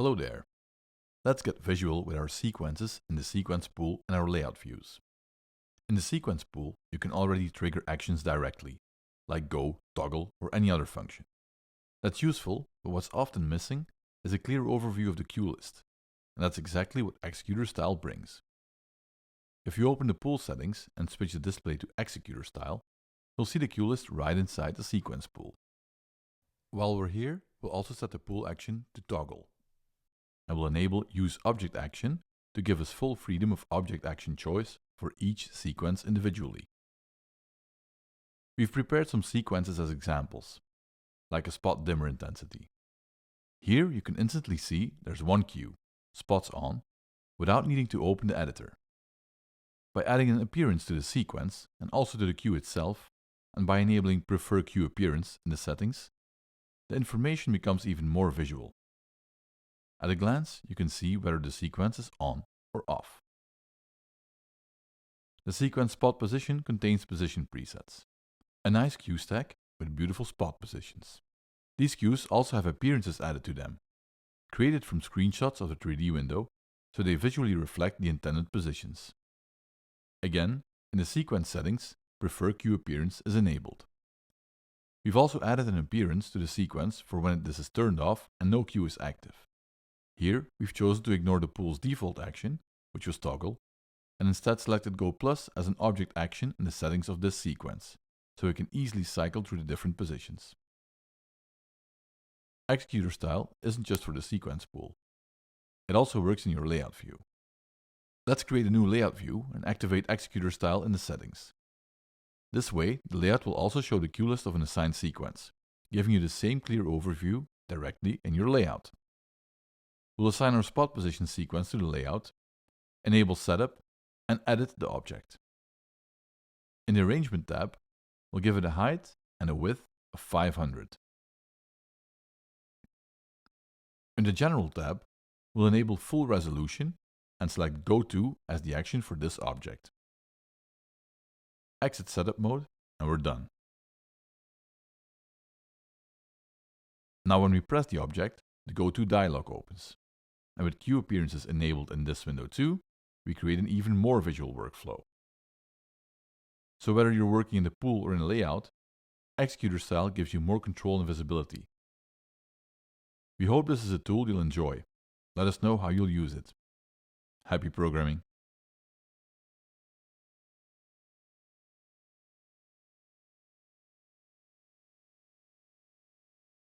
Hello there. Let's get visual with our sequences in the sequence pool and our layout views. In the sequence pool, you can already trigger actions directly, like go, toggle, or any other function. That's useful, but what's often missing is a clear overview of the queue list, and that's exactly what Executor Style brings. If you open the pool settings and switch the display to Executor Style, you'll see the queue list right inside the sequence pool. While we're here, we'll also set the pool action to toggle. And we'll enable Use Object Action to give us full freedom of object action choice for each sequence individually. We've prepared some sequences as examples, like a spot dimmer intensity. Here you can instantly see there's one queue, spots on, without needing to open the editor. By adding an appearance to the sequence and also to the queue itself, and by enabling Prefer Queue Appearance in the settings, the information becomes even more visual. At a glance, you can see whether the sequence is on or off. The sequence spot position contains position presets. A nice queue stack with beautiful spot positions. These queues also have appearances added to them, created from screenshots of the 3D window, so they visually reflect the intended positions. Again, in the sequence settings, Prefer Queue Appearance is enabled. We've also added an appearance to the sequence for when this is turned off and no queue is active. Here, we've chosen to ignore the pool's default action, which was toggle, and instead selected Go Plus as an object action in the settings of this sequence, so we can easily cycle through the different positions. Executor Style isn't just for the sequence pool. It also works in your layout view. Let's create a new layout view and activate Executor Style in the settings. This way, the layout will also show the queue list of an assigned sequence, giving you the same clear overview directly in your layout. We'll assign our spot position sequence to the layout, enable setup, and edit the object. In the Arrangement tab, we'll give it a height and a width of 500. In the General tab, we'll enable full resolution and select Go To as the action for this object. Exit Setup mode, and we're done. Now when we press the object, the Go To dialog opens. And with queue appearances enabled in this window too, we create an even more visual workflow. So whether you're working in the pool or in a layout, Executor Style gives you more control and visibility. We hope this is a tool you'll enjoy. Let us know how you'll use it. Happy programming!